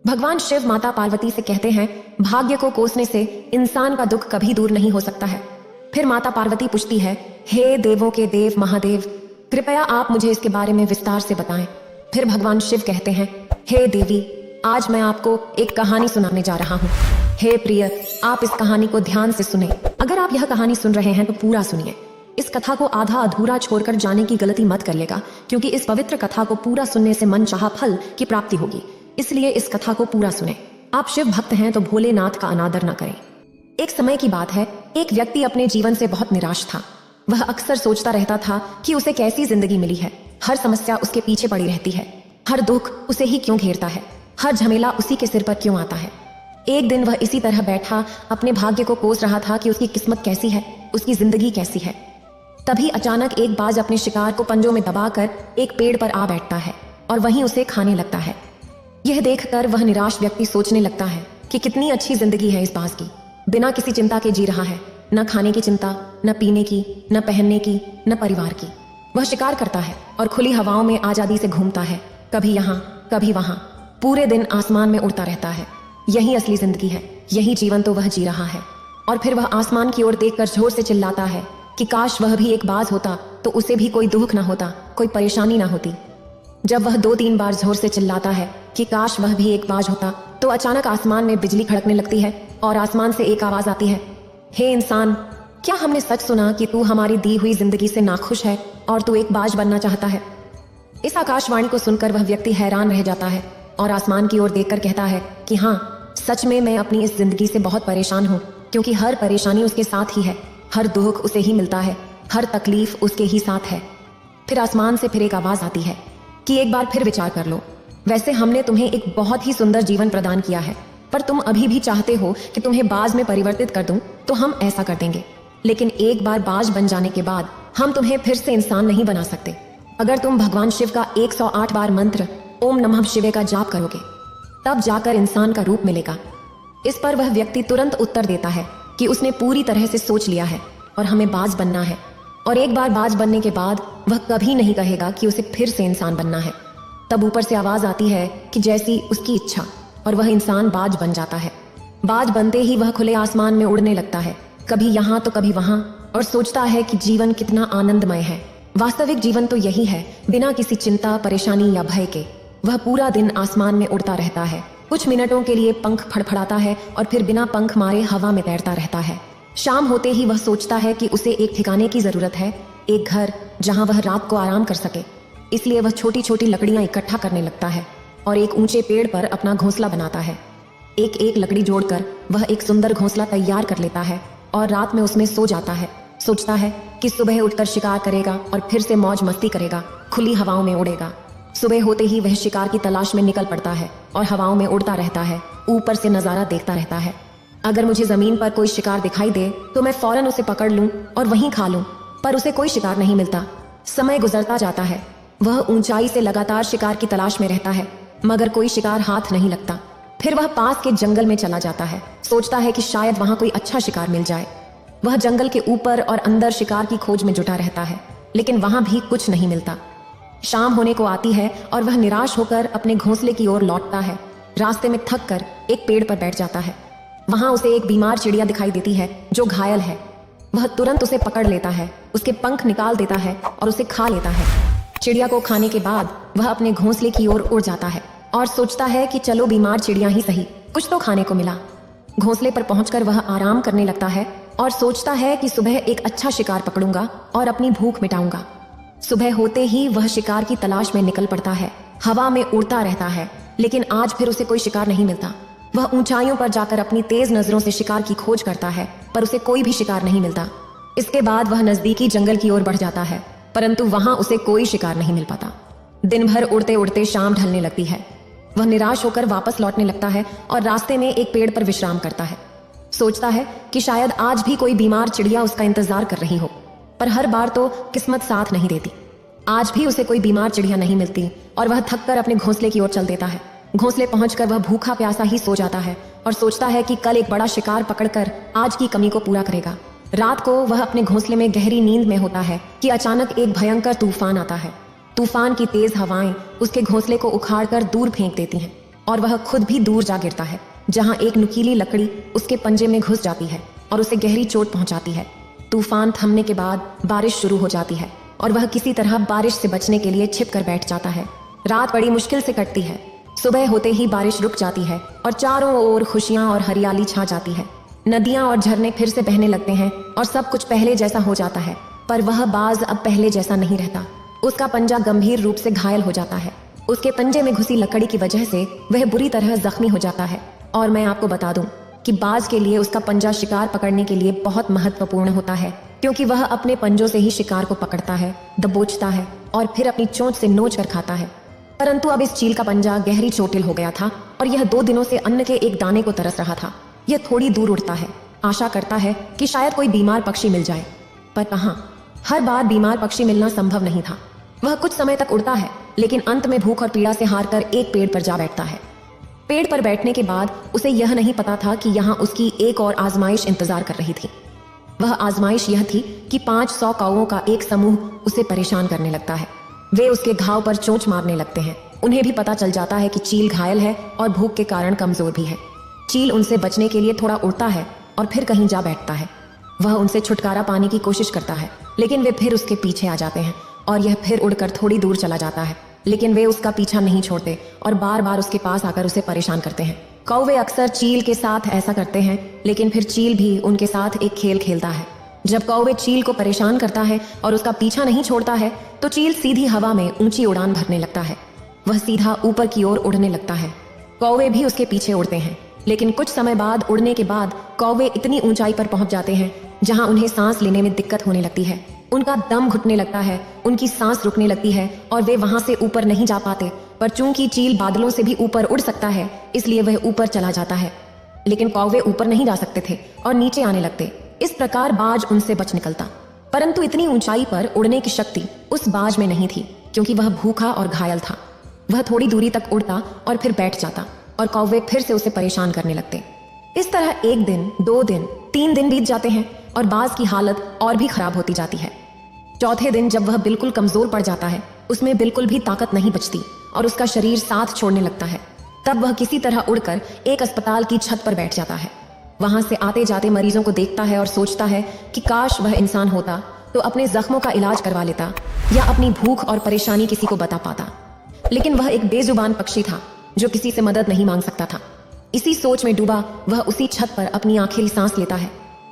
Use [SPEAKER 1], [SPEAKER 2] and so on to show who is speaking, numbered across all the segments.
[SPEAKER 1] भगवान शिव माता पार्वती से कहते हैं, भाग्य को कोसने से इंसान का दुख कभी दूर नहीं हो सकता है। फिर माता पार्वती पूछती है, हे देवों के देव महादेव, कृपया आप मुझे इसके बारे में विस्तार से बताएं। फिर भगवान शिव कहते हैं, हे देवी, आज मैं आपको एक कहानी सुनाने जा रहा हूँ। हे प्रिय, आप इस कहानी को ध्यान से सुने। अगर आप यह कहानी सुन रहे हैं तो पूरा सुनिए। इस कथा को आधा अधूरा छोड़कर जाने की गलती मत करिएगा, क्योंकि इस पवित्र कथा को पूरा सुनने से मनचाहा फल की प्राप्ति होगी। इसलिए इस कथा को पूरा सुने। आप शिव भक्त हैं तो भोलेनाथ का अनादर न करें। एक समय की बात है, एक व्यक्ति अपने जीवन से बहुत निराश था। वह अक्सर सोचता रहता था कि उसे कैसी जिंदगी मिली है। हर समस्या उसके पीछे पड़ी रहती है, हर दुख उसे ही क्यों घेरता है, हर झमेला उसी के सिर पर क्यों आता है। एक दिन वह इसी तरह बैठा अपने भाग्य को कोस रहा था कि उसकी किस्मत कैसी है, उसकी जिंदगी कैसी है। तभी अचानक एक बाज अपने शिकार को पंजों में दबाकर एक पेड़ पर आ बैठता है और वहीं उसे खाने लगता है। यह देखकर वह निराश व्यक्ति सोचने लगता है कि कितनी अच्छी जिंदगी है इस बाज की। बिना किसी चिंता के जी रहा है, न खाने की चिंता, न पीने की, न पहनने की, न परिवार की। वह शिकार करता है और खुली हवाओं में आजादी से घूमता है, कभी यहाँ कभी वहां, पूरे दिन आसमान में उड़ता रहता है। यही असली जिंदगी है, यही जीवन तो वह जी रहा है। और फिर वह आसमान की ओर देखकर जोर से चिल्लाता है कि काश वह भी एक बाज होता तो उसे भी कोई दुख ना होता, कोई परेशानी ना होती। जब वह 2-3 बार जोर से चिल्लाता है कि काश वह भी एक बाज होता, तो अचानक आसमान में बिजली खड़कने लगती है और आसमान से एक आवाज आती है, हे इंसान, क्या हमने सच सुना कि तू हमारी दी हुई जिंदगी से नाखुश है और तू एक बाज बनना चाहता है। इस आकाशवाणी को सुनकर वह व्यक्ति हैरान रह जाता है और आसमान की ओर देखकर कहता है कि हाँ, सच में मैं अपनी इस जिंदगी से बहुत परेशान हूँ, क्योंकि हर परेशानी उसके साथ ही है, हर दुख उसे ही मिलता है, हर तकलीफ उसके ही साथ है। फिर आसमान से फिर एक आवाज आती है कि एक बार फिर विचार कर लो। वैसे हमने तुम्हें एक बहुत ही सुंदर जीवन प्रदान किया है, पर तुम अभी भी चाहते हो कि तुम्हें बाज में परिवर्तित कर दूं, तो हम ऐसा कर देंगे। लेकिन एक बार बाज बन जाने के बाद हम तुम्हें फिर से इंसान नहीं बना सकते। अगर तुम भगवान शिव का 108 बार मंत्र ओम नमः शिवाय का जाप करोगे, तब जाकर इंसान का रूप मिलेगा। इस पर वह व्यक्ति तुरंत उत्तर देता है कि उसने पूरी तरह से सोच लिया है और हमें बाज बनना है। और एक बार बाज बनने के बाद वह कभी नहीं कहेगा कि उसे फिर से इंसान बनना है। तब ऊपर से आवाज आती है कि जैसी उसकी इच्छा, और वह इंसान बाज बन जाता है। बाज बनते ही वह खुले आसमान में उड़ने लगता है, कभी यहाँ तो कभी वहां, और सोचता है कि जीवन कितना आनंदमय है। वास्तविक जीवन तो यही है, बिना किसी चिंता, परेशानी या भय के। वह पूरा दिन आसमान में उड़ता रहता है, कुछ मिनटों के लिए पंख फड़फड़ाता है और फिर बिना पंख मारे हवा में तैरता रहता है। शाम होते ही वह सोचता है कि उसे एक ठिकाने की जरूरत है, एक घर जहां वह रात को आराम कर सके। इसलिए वह छोटी छोटी लकड़ियां इकट्ठा करने लगता है और एक ऊंचे पेड़ पर अपना घोंसला बनाता है। एक एक लकड़ी जोड़कर वह एक सुंदर घोंसला तैयार कर लेता है और रात में उसमें सो जाता है। सोचता है कि सुबह उठकर शिकार करेगा और फिर से मौज मस्ती करेगा, खुली हवाओं में उड़ेगा। सुबह होते ही वह शिकार की तलाश में निकल पड़ता है और हवाओं में उड़ता रहता है, ऊपर से नजारा देखता रहता है। अगर मुझे जमीन पर कोई शिकार दिखाई दे तो मैं फौरन उसे पकड़ लूं और वहीं खा लूं, पर उसे कोई शिकार नहीं मिलता। समय गुजरता जाता है, वह ऊंचाई से लगातार शिकार की तलाश में रहता है, मगर कोई शिकार हाथ नहीं लगता। फिर वह पास के जंगल में चला जाता है, सोचता है कि शायद वहां कोई अच्छा शिकार मिल जाए। वह जंगल के ऊपर और अंदर शिकार की खोज में जुटा रहता है, लेकिन वहां भी कुछ नहीं मिलता। शाम होने को आती है और वह निराश होकर अपने घोंसले की ओर लौटता है। रास्ते में थक कर एक पेड़ पर बैठ जाता है। वहां उसे एक बीमार चिड़िया दिखाई देती है जो घायल है। वह तुरंत उसे पकड़ लेता है, उसके पंख निकाल देता है और उसे खा लेता है। चिड़िया को खाने के बाद वह अपने घोंसले की ओर उड़ जाता है और सोचता है कि चलो बीमार चिड़िया ही सही, कुछ तो खाने को मिला। घोंसले पर पहुंचकर वह आराम करने लगता है और सोचता है कि सुबह एक अच्छा शिकार पकड़ूंगा और अपनी भूख मिटाऊंगा। सुबह होते ही वह शिकार की तलाश में निकल पड़ता है, हवा में उड़ता रहता है, लेकिन आज फिर उसे कोई शिकार नहीं मिलता। वह ऊंचाइयों पर जाकर अपनी तेज नजरों से शिकार की खोज करता है, पर उसे कोई भी शिकार नहीं मिलता। इसके बाद वह नजदीकी जंगल की ओर बढ़ जाता है, परंतु वहां उसे कोई शिकार नहीं मिल पाता। दिन भर उड़ते उड़ते शाम ढलने लगती है। वह निराश होकर वापस लौटने लगता है और रास्ते में एक पेड़ पर विश्राम करता है। सोचता है कि शायद आज भी कोई बीमार चिड़िया उसका इंतजार कर रही हो, पर हर बार तो किस्मत साथ नहीं देती। आज भी उसे कोई बीमार चिड़िया नहीं मिलती और वह थककर अपने घोंसले की ओर चल देता है। घोंसले पहुंचकर वह भूखा प्यासा ही सो जाता है और सोचता है कि कल एक बड़ा शिकार पकड़कर आज की कमी को पूरा करेगा। रात को वह अपने घोंसले में गहरी नींद में होता है कि अचानक एक भयंकर तूफान आता है। तूफान की तेज हवाएं उसके घोंसले को उखाड़कर दूर फेंक देती हैं और वह खुद भी दूर जा गिरता है, जहां एक नुकीली लकड़ी उसके पंजे में घुस जाती है और उसे गहरी चोट पहुंचाती है। तूफान थमने के बाद बारिश शुरू हो जाती है और वह किसी तरह बारिश से बचने के लिए छिप कर बैठ जाता है। रात बड़ी मुश्किल से कटती है। सुबह होते ही बारिश रुक जाती है और चारों ओर खुशियां और हरियाली छा जाती है। नदियां और झरने फिर से बहने लगते हैं और सब कुछ पहले जैसा हो जाता है। पर वह बाज अब पहले जैसा नहीं रहता। उसका पंजा गंभीर रूप से घायल हो जाता है। उसके पंजे में घुसी लकड़ी की वजह से वह बुरी तरह जख्मी हो जाता है। और मैं आपको बता दूं कि बाज के लिए उसका पंजा शिकार पकड़ने के लिए बहुत महत्वपूर्ण होता है, क्योंकि वह अपने पंजों से ही शिकार को पकड़ता है, दबोचता है और फिर अपनी चोंच से नोच कर खाता है। परंतु अब इस चील का पंजा गहरी चोटिल हो गया था और यह 2 दिनों से अन्न के एक दाने को तरस रहा था। यह थोड़ी दूर उड़ता है, आशा करता है कि शायद कोई बीमार पक्षी मिल जाए, पर कहाँ। हर बार बीमार पक्षी मिलना संभव नहीं था। वह कुछ समय तक उड़ता है, लेकिन अंत में भूख और पीड़ा से हारकर एक पेड़ पर जा बैठता है। पेड़ पर बैठने के बाद उसे यह नहीं पता था कि यहाँ उसकी एक और आजमाइश इंतजार कर रही थी। वह आजमाइश यह थी कि 500 कौवों का एक समूह उसे परेशान करने लगता है। वे उसके घाव पर चोंच मारने लगते हैं। उन्हें भी पता चल जाता है कि चील घायल है और भूख के कारण कमजोर भी है। चील उनसे बचने के लिए थोड़ा उड़ता है और फिर कहीं जा बैठता है। वह उनसे छुटकारा पाने की कोशिश करता है, लेकिन वे फिर उसके पीछे आ जाते हैं और यह फिर उड़कर थोड़ी दूर चला जाता है, लेकिन वे उसका पीछा नहीं छोड़ते और बार बार उसके पास आकर उसे परेशान करते हैं। कौवे अक्सर चील के साथ ऐसा करते हैं, लेकिन फिर चील भी उनके साथ एक खेल खेलता है। जब कौवे चील को परेशान करता है और उसका पीछा नहीं छोड़ता है, तो चील सीधी हवा में ऊंची उड़ान भरने लगता है। वह सीधा ऊपर की ओर उड़ने लगता है। कौवे भी उसके पीछे उड़ते हैं, लेकिन कुछ समय बाद उड़ने के बाद कौवे इतनी ऊंचाई पर पहुंच जाते हैं जहां उन्हें सांस लेने में दिक्कत होने लगती है। उनका दम घुटने लगता है, उनकी सांस रुकने लगती है और वे वहां से ऊपर नहीं जा पाते। पर चूंकि चील बादलों से भी ऊपर उड़ सकता है, इसलिए वह ऊपर चला जाता है। लेकिन कौवे ऊपर नहीं जा सकते थे और नीचे आने लगते। इस प्रकार बाज उनसे बच निकलता। परंतु इतनी ऊंचाई पर उड़ने की शक्ति उस बाज में नहीं थी, क्योंकि वह भूखा और घायल था। वह थोड़ी दूरी तक उड़ता और फिर बैठ जाता और कौवे फिर से उसे परेशान करने लगते। इस तरह 1 दिन, 2 दिन, 3 दिन बीत जाते हैं और बाज की हालत और भी खराब होती जाती है। चौथे दिन जब वह बिल्कुल कमजोर पड़ जाता है, उसमें बिल्कुल भी ताकत नहीं बचती और उसका शरीर साथ छोड़ने लगता है, तब वह किसी तरह उड़कर एक अस्पताल की छत पर बैठ जाता है। वहां से आते जाते मरीजों को देखता है और सोचता है कि काश वह इंसान होता तो अपने जख्मों का इलाज करवा लेता या अपनी भूख और परेशानी किसी को बता पाता। लेकिन वह एक बेजुबान पक्षी था जो किसी से मदद नहीं मांग सकता था। इसी सोच में डूबा वह उसी छत पर अपनी आखिरी सांस लेता है।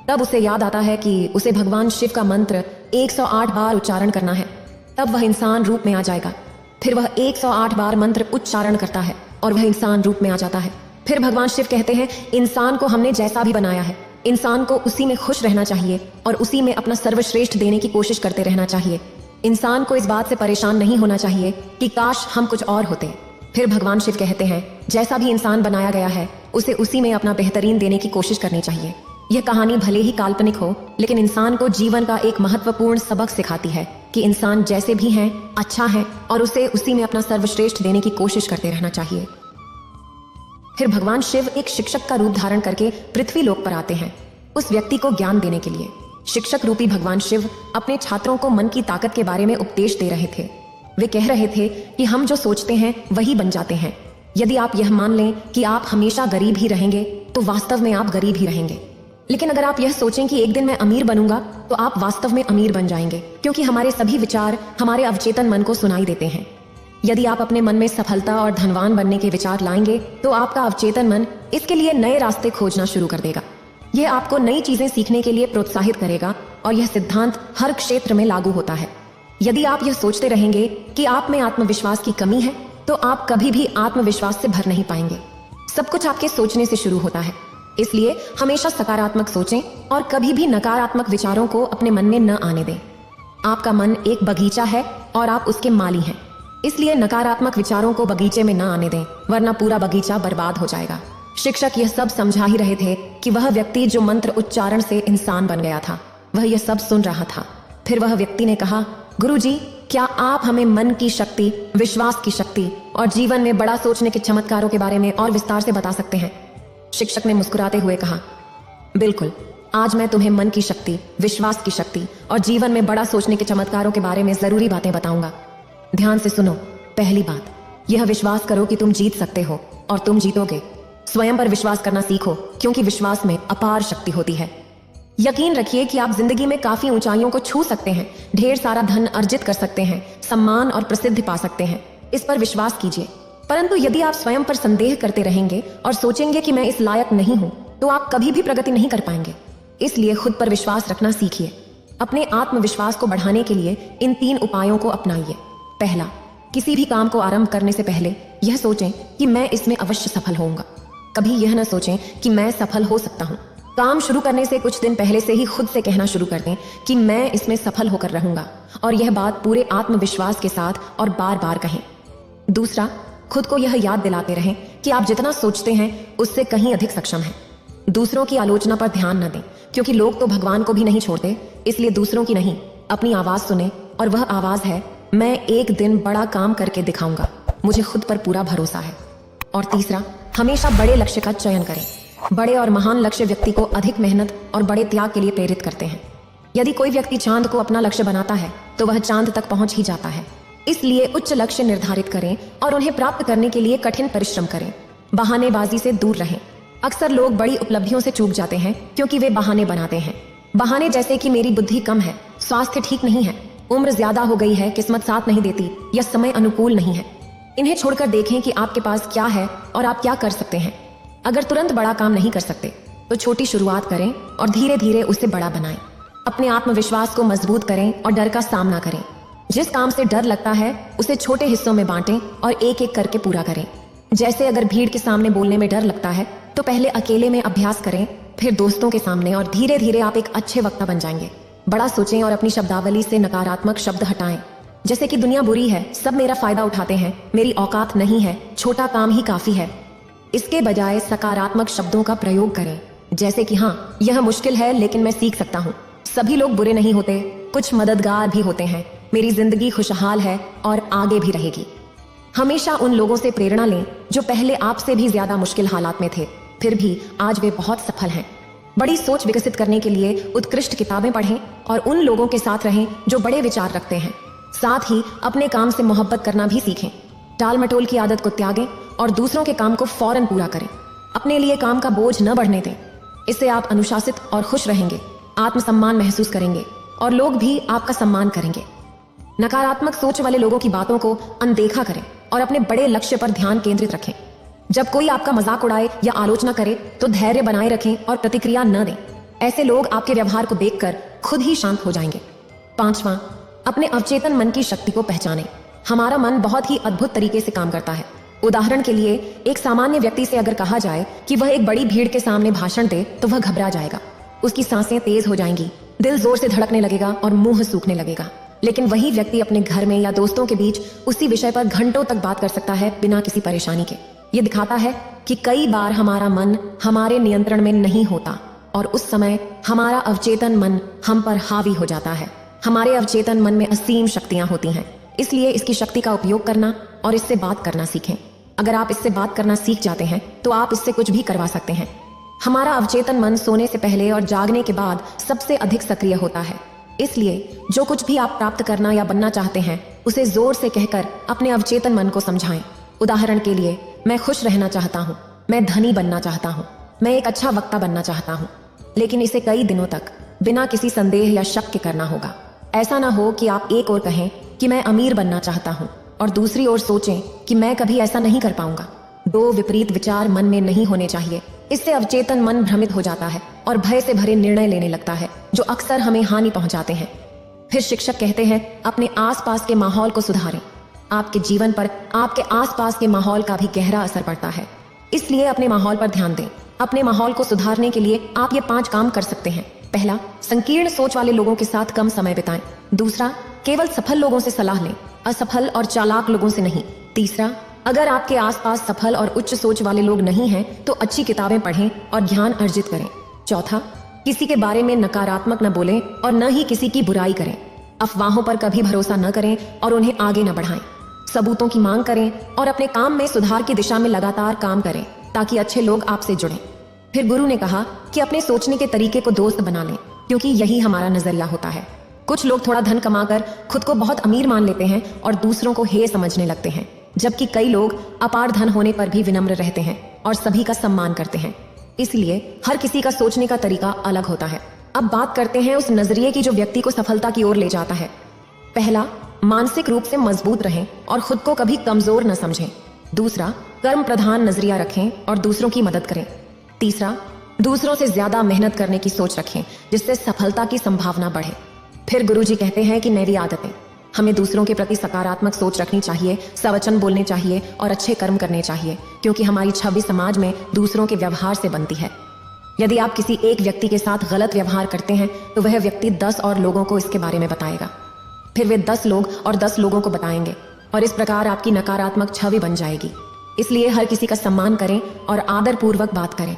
[SPEAKER 1] तब उसे याद आता है कि उसे भगवान शिव का मंत्र 108 बार उच्चारण करना है, तब वह इंसान रूप में आ जाएगा। फिर वह 108 बार मंत्र उच्चारण करता है और वह इंसान रूप में आ जाता है। फिर भगवान शिव कहते हैं, इंसान को हमने जैसा भी बनाया है, इंसान को उसी में खुश रहना चाहिए और उसी में अपना सर्वश्रेष्ठ देने की कोशिश करते रहना चाहिए। इंसान को इस बात से परेशान नहीं होना चाहिए कि काश हम कुछ और होते। फिर भगवान शिव कहते हैं, जैसा भी इंसान बनाया गया है उसे उसी में अपना बेहतरीन देने की कोशिश करनी चाहिए। यह कहानी भले ही काल्पनिक हो, लेकिन इंसान को जीवन का एक महत्वपूर्ण सबक सिखाती है कि इंसान जैसे भी है अच्छा है और उसे उसी में अपना सर्वश्रेष्ठ देने की कोशिश करते रहना चाहिए। फिर भगवान शिव एक शिक्षक का रूप धारण करके पृथ्वी लोक पर आते हैं, उस व्यक्ति को ज्ञान देने के लिए। शिक्षक रूपी भगवान शिव अपने छात्रों को मन की ताकत के बारे में उपदेश दे रहे थे। वे कह रहे थे कि हम जो सोचते हैं वही बन जाते हैं। यदि आप यह मान लें कि आप हमेशा गरीब ही रहेंगे, तो वास्तव में आप गरीब ही रहेंगे। लेकिन अगर आप यह सोचें कि एक दिन मैं अमीर बनूंगा, तो आप वास्तव में अमीर बन जाएंगे, क्योंकि हमारे सभी विचार हमारे अवचेतन मन को सुनाई देते हैं। यदि आप अपने मन में सफलता और धनवान बनने के विचार लाएंगे, तो आपका अवचेतन मन इसके लिए नए रास्ते खोजना शुरू कर देगा। यह आपको नई चीजें सीखने के लिए प्रोत्साहित करेगा और यह सिद्धांत हर क्षेत्र में लागू होता है। यदि आप यह सोचते रहेंगे कि आप में आत्मविश्वास की कमी है, तो आप कभी भी आत्मविश्वास से भर नहीं पाएंगे। सब कुछ आपके सोचने से शुरू होता है, इसलिए हमेशा सकारात्मक सोचें और कभी भी नकारात्मक विचारों को अपने मन में न आने दें। आपका मन एक बगीचा है और आप उसके माली हैं, इसलिए नकारात्मक विचारों को बगीचे में न आने दें, वरना पूरा बगीचा बर्बाद हो जाएगा। शिक्षक यह सब समझा ही रहे थे कि वह व्यक्ति जो मंत्र उच्चारण से इंसान बन गया था, वह यह सब सुन रहा था। फिर वह व्यक्ति ने कहा, गुरुजी, क्या आप हमें मन की शक्ति, विश्वास की शक्ति और जीवन में बड़ा सोचने के चमत्कारों के बारे में और विस्तार से बता सकते हैं? शिक्षक ने मुस्कुराते हुए कहा, बिल्कुल, आज मैं तुम्हें मन की शक्ति, विश्वास की शक्ति और जीवन में बड़ा सोचने के चमत्कारों के बारे में जरूरी बातें बताऊंगा। ध्यान से सुनो। पहली बात, यह विश्वास करो कि तुम जीत सकते हो और तुम जीतोगे। स्वयं पर विश्वास करना सीखो, क्योंकि विश्वास में अपार शक्ति होती है। यकीन रखिए कि आप जिंदगी में काफी ऊंचाइयों को छू सकते हैं, ढेर सारा धन अर्जित कर सकते हैं, सम्मान और प्रसिद्धि पा सकते हैं। इस पर विश्वास कीजिए। परंतु यदि आप स्वयं पर संदेह करते रहेंगे और सोचेंगे कि मैं इस लायक नहीं हूं, तो आप कभी भी प्रगति नहीं कर पाएंगे। इसलिए खुद पर विश्वास रखना सीखिए। अपने आत्मविश्वास को बढ़ाने के लिए इन 3 उपायों को अपनाइए। पहला, किसी भी काम को आरंभ करने से पहले यह सोचें कि मैं इसमें अवश्य सफल होऊंगा। कभी यह न सोचें कि मैं सफल हो सकता हूँ। काम शुरू करने से कुछ दिन पहले से ही खुद से कहना शुरू कर दें कि मैं इसमें सफल होकर रहूंगा, और यह बात पूरे आत्मविश्वास के साथ और बार बार कहें। दूसरा, खुद को यह याद दिलाते रहें कि आप जितना सोचते हैं उससे कहीं अधिक सक्षम हैं। दूसरों की आलोचना पर ध्यान न दें, क्योंकि लोग तो भगवान को भी नहीं छोड़ते। इसलिए दूसरों की नहीं, अपनी आवाज सुने, और वह आवाज है, मैं एक दिन बड़ा काम करके दिखाऊंगा, मुझे खुद पर पूरा भरोसा है। और तीसरा, हमेशा बड़े लक्ष्य का चयन करें। बड़े और महान लक्ष्य व्यक्ति को अधिक मेहनत और बड़े त्याग के लिए प्रेरित करते हैं। यदि कोई व्यक्ति चांद को अपना लक्ष्य बनाता है तो वह चांद तक पहुंच ही जाता है। इसलिए उच्च लक्ष्य निर्धारित करें और उन्हें प्राप्त करने के लिए कठिन परिश्रम करें। बहानेबाजी से दूर रहें। अक्सर लोग बड़ी उपलब्धियों से चूक जाते हैं क्योंकि वे बहाने बनाते हैं। बहाने जैसे कि मेरी बुद्धि कम है, स्वास्थ्य ठीक नहीं है, उम्र ज्यादा हो गई है, किस्मत साथ नहीं देती, या समय अनुकूल नहीं है। इन्हें छोड़कर देखें कि आपके पास क्या है और आप क्या कर सकते हैं। अगर तुरंत बड़ा काम नहीं कर सकते तो छोटी शुरुआत करें और धीरे धीरे उसे बड़ा बनाएं। अपने आत्मविश्वास को मजबूत करें और डर का सामना करें। जिस काम से डर लगता है उसे छोटे हिस्सों में बांटें और एक एक करके पूरा करें। जैसे अगर भीड़ के सामने बोलने में डर लगता है तो पहले अकेले में अभ्यास करें, फिर दोस्तों के सामने, और धीरे धीरे आप एक अच्छे वक्ता बन जाएंगे। बड़ा सोचें और अपनी शब्दावली से नकारात्मक शब्द हटाएं, जैसे कि दुनिया बुरी है, सब मेरा फायदा उठाते हैं, मेरी औकात नहीं है, छोटा काम ही काफी है। इसके बजाय सकारात्मक शब्दों का प्रयोग करें, जैसे कि हाँ, यह मुश्किल है लेकिन मैं सीख सकता हूँ, सभी लोग बुरे नहीं होते, कुछ मददगार भी होते हैं, मेरी जिंदगी खुशहाल है और आगे भी रहेगी। हमेशा उन लोगों से प्रेरणा लें जो पहले आपसे भी ज्यादा मुश्किल हालात में थे, फिर भी आज वे बहुत सफल हैं। बड़ी सोच विकसित करने के लिए उत्कृष्ट किताबें पढ़ें और उन लोगों के साथ रहें जो बड़े विचार रखते हैं। साथ ही अपने काम से मोहब्बत करना भी सीखें। टाल मटोल की आदत को त्यागें और दूसरों के काम को फौरन पूरा करें। अपने लिए काम का बोझ न बढ़ने दें। इससे आप अनुशासित और खुश रहेंगे, आत्मसम्मान महसूस करेंगे और लोग भी आपका सम्मान करेंगे। नकारात्मक सोच वाले लोगों की बातों को अनदेखा करें और अपने बड़े लक्ष्य पर ध्यान केंद्रित रखें। जब कोई आपका मजाक उड़ाए या आलोचना करे तो धैर्य बनाए रखें और प्रतिक्रिया न दें। ऐसे लोग आपके व्यवहार को देखकर खुद ही शांत हो जाएंगे। 5वां, अपने अवचेतन मन की शक्ति को पहचानें। हमारा मन बहुत ही अद्भुत तरीके से काम करता है। उदाहरण के लिए, एक सामान्य व्यक्ति से अगर कहा जाए कि वह एक बड़ी भीड़ के सामने भाषण दे तो वह घबरा जाएगा, उसकी सांसें तेज हो जाएंगी, दिल जोर से धड़कने लगेगा और मुंह सूखने लगेगा। लेकिन वही व्यक्ति अपने घर में या दोस्तों के बीच उसी विषय पर घंटों तक बात कर सकता है बिना किसी परेशानी के। ये दिखाता है कि कई बार हमारा मन हमारे नियंत्रण में नहीं होता और उस समय हमारा अवचेतन मन हम पर हावी हो जाता है। हमारे अवचेतन मन में असीम शक्तियां होती हैं, इसलिए इसकी शक्ति का उपयोग करना और इससे बात करना सीखें। अगर आप इससे बात करना सीख जाते हैं तो आप इससे कुछ भी करवा सकते हैं। हमारा अवचेतन मन सोने से पहले और जागने के बाद सबसे अधिक सक्रिय होता है। इसलिए जो कुछ भी आप प्राप्त करना या बनना चाहते हैं उसे जोर से कहकर अपने अवचेतन मन को समझाएं। उदाहरण के लिए, मैं खुश रहना चाहता हूँ, मैं धनी बनना चाहता हूँ, मैं एक अच्छा वक्ता बनना चाहता हूँ। लेकिन इसे कई दिनों तक बिना किसी संदेह या शक के करना होगा। ऐसा ना हो कि आप एक ओर कहें कि मैं अमीर बनना चाहता हूँ और दूसरी ओर सोचें कि मैं कभी ऐसा नहीं कर पाऊंगा। दो विपरीत विचार मन में नहीं होने चाहिए। इससे अवचेतन मन भ्रमित हो जाता है और भय से भरे निर्णय लेने लगता है जो अक्सर हमें हानि पहुंचाते हैं। फिर शिक्षक कहते हैं, अपने आसपास के माहौल को सुधारें। आपके जीवन पर आपके आसपास के माहौल का भी गहरा असर पड़ता है, इसलिए अपने माहौल पर ध्यान दें। अपने माहौल को सुधारने के लिए आप ये 5 काम कर सकते हैं। पहला, संकीर्ण सोच वाले लोगों के साथ कम समय बिताएं। दूसरा, केवल सफल लोगों से सलाह लें, असफल और चालाक लोगों से नहीं। तीसरा, अगर आपके आसपास सफल और उच्च सोच वाले लोग नहीं हैं तो अच्छी किताबें पढ़ें और ज्ञान अर्जित करें। चौथा, किसी के बारे में नकारात्मक न बोलें और न ही किसी की बुराई करें। अफवाहों पर कभी भरोसा न करें और उन्हें आगे न बढ़ाएं। सबूतों की मांग करें और अपने काम में सुधार की दिशा में लगातार काम करें ताकि अच्छे लोग आपसे जुड़ें। फिर गुरु ने कहा कि अपने सोचने के तरीके को दोस्त बना लें, क्योंकि यही हमारा नजरिया होता है। कुछ लोग थोड़ा धन कमाकर खुद को बहुत अमीर मान लेते हैं और दूसरों को हेय समझने लगते हैं। जबकि कई लोग अपार धन होने पर भी विनम्र रहते हैं और सभी का सम्मान करते हैं। इसलिए हर किसी का सोचने का तरीका अलग होता है। अब बात करते हैं उस नजरिए की जो व्यक्ति को सफलता की ओर ले जाता है। पहला, मानसिक रूप से मजबूत रहें और खुद को कभी कमजोर न समझें। दूसरा, कर्म प्रधान नजरिया रखें और दूसरों की मदद करें। तीसरा, दूसरों से ज्यादा मेहनत करने की सोच रखें जिससे सफलता की संभावना बढ़े। फिर गुरुजी कहते हैं कि नैवी आदतें, हमें दूसरों के प्रति सकारात्मक सोच रखनी चाहिए, सवचन बोलने चाहिए और अच्छे कर्म करने चाहिए, क्योंकि हमारी छवि समाज में दूसरों के व्यवहार से बनती है। यदि आप किसी एक व्यक्ति के साथ गलत व्यवहार करते हैं तो वह व्यक्ति 10 और लोगों को इसके बारे में बताएगा। फिर वे 10 लोग और 10 लोगों को बताएंगे और इस प्रकार आपकी नकारात्मक छवि बन जाएगी। इसलिए हर किसी का सम्मान करें और आदर पूर्वक बात करें।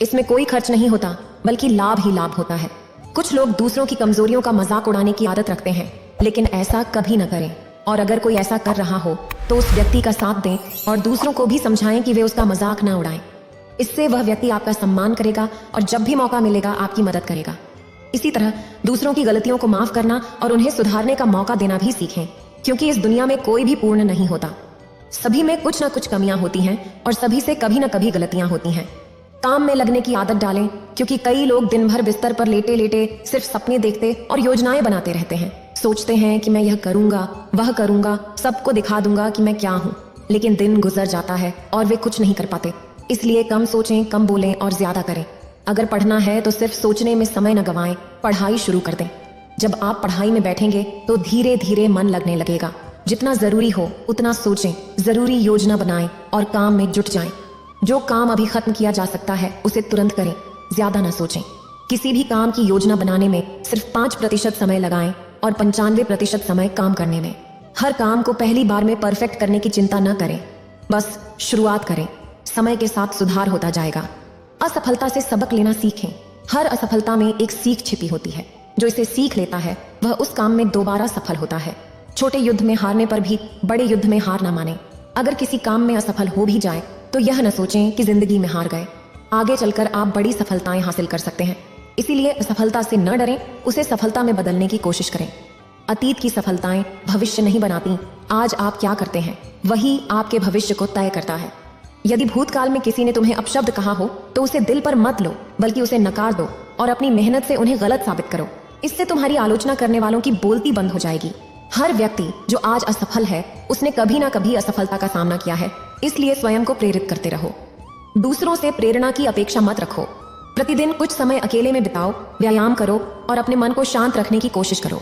[SPEAKER 1] इसमें कोई खर्च नहीं होता बल्कि लाभ ही लाभ होता है। कुछ लोग दूसरों की कमजोरियों का मजाक उड़ाने की आदत रखते हैं, लेकिन ऐसा कभी न करें। और अगर कोई ऐसा कर रहा हो तो उस व्यक्ति का साथ दें और दूसरों को भी समझाएं कि वे उसका मजाक न उड़ाएं। इससे वह व्यक्ति आपका सम्मान करेगा और जब भी मौका मिलेगा आपकी मदद करेगा। इसी तरह दूसरों की गलतियों को माफ करना और उन्हें सुधारने का मौका देना भी सीखें, क्योंकि इस दुनिया में कोई भी पूर्ण नहीं होता। सभी में कुछ न कुछ कमियां होती हैं और सभी से कभी न कभी गलतियां होती हैं। काम में लगने की आदत डालें, क्योंकि कई लोग दिन भर बिस्तर पर लेटे लेटे सिर्फ सपने देखते और योजनाएं बनाते रहते हैं। सोचते हैं कि मैं यह करूंगा, वह करूंगा, सबको दिखा दूंगा कि मैं क्या हूं, लेकिन दिन गुजर जाता है और वे कुछ नहीं कर पाते। इसलिए कम सोचें, कम बोलें और ज्यादा करें। अगर पढ़ना है तो सिर्फ सोचने में समय न गवाएं, पढ़ाई शुरू कर दें। जब आप पढ़ाई में बैठेंगे तो धीरे धीरे मन लगने लगेगा। जितना जरूरी हो उतना सोचें, जरूरी योजना बनाएं और काम में जुट जाएं। जो काम अभी खत्म किया जा सकता है उसे तुरंत करें, ज्यादा ना सोचें। किसी भी काम की योजना बनाने में सिर्फ 5% समय लगाएं और 95% समय काम करने में। हर काम को पहली बार में परफेक्ट करने की चिंता न करें, बस शुरुआत करें। समय के साथ सुधार होता जाएगा। असफलता से सबक लेना सीखें। हर असफलता में एक सीख छिपी होती है। जो इसे सीख लेता है वह उस काम में दोबारा सफल होता है। छोटे युद्ध में हारने पर भी बड़े युद्ध में हार ना माने। अगर किसी काम में असफल हो भी जाए तो यह न सोचें कि जिंदगी में हार गए। आगे चलकर आप बड़ी सफलताएं हासिल कर सकते हैं। इसीलिए असफलता से न डरें, उसे सफलता में बदलने की कोशिश करें। अतीत की सफलताएं भविष्य नहीं बनाती। आज आप क्या करते हैं वही आपके भविष्य को तय करता है। यदि भूतकाल में किसी ने तुम्हें अपशब्द कहा हो तो उसे दिल पर मत लो, बल्कि उसे नकार दो और अपनी मेहनत से उन्हें गलत साबित करो। इससे तुम्हारी आलोचना करने वालों की बोलती बंद हो जाएगी। हर व्यक्ति जो आज असफल है उसने कभी ना कभी असफलता का सामना किया है। इसलिए स्वयं को प्रेरित करते रहो। दूसरों से प्रेरणा की अपेक्षा मत रखो। प्रतिदिन कुछ समय अकेले में बिताओ, व्यायाम करो और अपने मन को शांत रखने की कोशिश करो।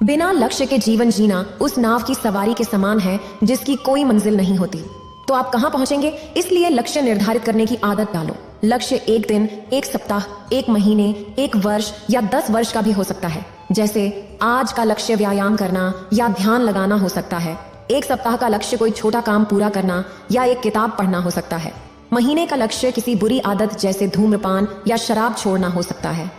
[SPEAKER 1] बिना लक्ष्य के जीवन जीना उस नाव की सवारी के समान है जिसकी कोई मंजिल नहीं होती। तो आप कहां पहुंचेंगे? इसलिए लक्ष्य निर्धारित करने की आदत डालो। लक्ष्य एक दिन, एक सप्ताह, एक महीने, एक वर्ष या 10 वर्ष का भी हो सकता है। जैसे आज का लक्ष्य व्यायाम करना या ध्यान लगाना हो सकता है। एक सप्ताह का लक्ष्य कोई छोटा काम पूरा करना या एक किताब पढ़ना हो सकता है। महीने का लक्ष्य किसी बुरी आदत जैसे धूम्रपान या शराब छोड़ना हो सकता है।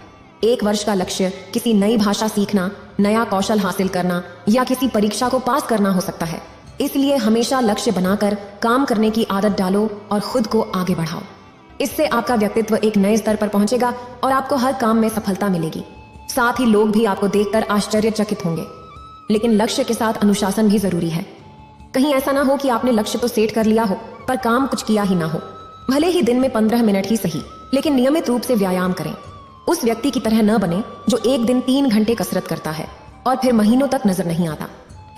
[SPEAKER 1] एक वर्ष का लक्ष्य किसी नई भाषा सीखना, नया कौशल हासिल करना या किसी परीक्षा को पास करना हो सकता है। इसलिए हमेशा लक्ष्य बनाकर काम करने की आदत डालो और खुद को आगे बढ़ाओ। इससे आपका व्यक्तित्व एक नए स्तर पर पहुंचेगा और आपको हर काम में सफलता मिलेगी। साथ ही लोग भी आपको देखकर आश्चर्यचकित होंगे। लेकिन लक्ष्य के साथ अनुशासन भी जरूरी है। कहीं ऐसा ना हो कि आपने लक्ष्य तो सेट कर लिया हो पर काम कुछ किया ही ना हो। भले ही दिन में 15 मिनट ही सही, लेकिन नियमित रूप से व्यायाम करें। उस व्यक्ति की तरह न बने जो एक दिन 3 घंटे कसरत करता है और फिर महीनों तक नजर नहीं आता।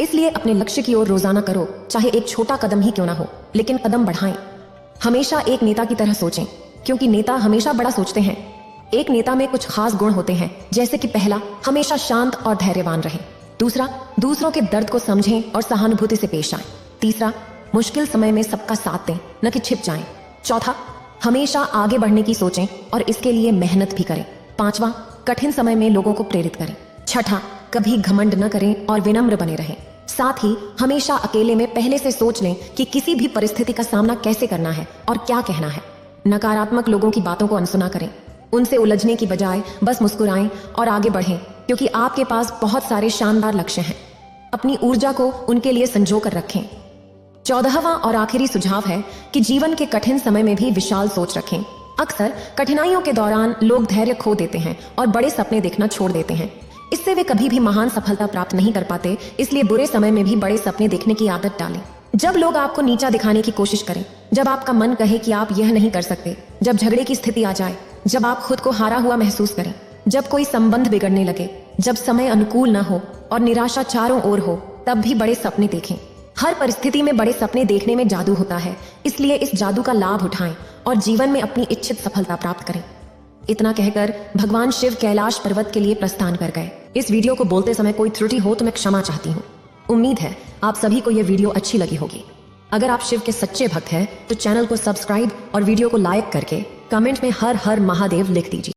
[SPEAKER 1] इसलिए अपने लक्ष्य की ओर रोजाना करो, चाहे एक छोटा कदम ही क्यों ना हो, लेकिन कदम बढ़ाएं। हमेशा एक नेता की तरह सोचें, क्योंकि नेता हमेशा बड़ा सोचते हैं। एक नेता में कुछ खास गुण होते हैं, जैसे कि पहला, हमेशा शांत और धैर्यवान रहें। दूसरा, दूसरों के दर्द को समझें और सहानुभूति से पेश आएं। तीसरा, मुश्किल समय में सबका साथ दें, न कि छिप जाएं। चौथा, हमेशा आगे बढ़ने की सोचें और इसके लिए मेहनत भी करें। पांचवा, कठिन समय में लोगों को प्रेरित करें। छठा, कभी घमंड न करें और विनम्र बने रहें। साथ ही हमेशा अकेले में पहले से सोच लें कि किसी भी परिस्थिति का सामना कैसे करना है और क्या कहना है। नकारात्मक लोगों की बातों को अनसुना करें। उनसे उलझने की बजाय बस मुस्कुराएं और आगे बढ़ें, क्योंकि आपके पास बहुत सारे शानदार लक्ष्य हैं। अपनी ऊर्जा को उनके लिए संजो कर रखें। 14वां और आखिरी सुझाव है कि जीवन के कठिन समय में भी विशाल सोच रखें। अक्सर कठिनाइयों के दौरान लोग धैर्य खो देते हैं और बड़े सपने देखना छोड़ देते हैं। इससे वे कभी भी महान सफलता प्राप्त नहीं कर पाते। इसलिए बुरे समय में भी बड़े सपने देखने की आदत डालें। जब लोग आपको नीचा दिखाने की कोशिश करें, जब आपका मन कहे कि आप यह नहीं कर सकते, जब झगड़े की स्थिति आ जाए, जब आप खुद को हारा हुआ महसूस करें, जब कोई संबंध बिगड़ने लगे, जब समय अनुकूल न हो और निराशा चारों ओर हो, तब भी बड़े सपने देखें। हर परिस्थिति में बड़े सपने देखने में जादू होता है, इसलिए इस जादू का लाभ उठाएं और जीवन में अपनी इच्छित सफलता प्राप्त करें। इतना कहकर भगवान शिव कैलाश पर्वत के लिए प्रस्थान कर गए। इस वीडियो को बोलते समय कोई त्रुटि हो तो मैं क्षमा चाहती हूँ। उम्मीद है आप सभी को यह वीडियो अच्छी लगी होगी। अगर आप शिव के सच्चे भक्त हैं तो चैनल को सब्सक्राइब और वीडियो को लाइक करके कमेंट में हर हर महादेव लिख दीजिए।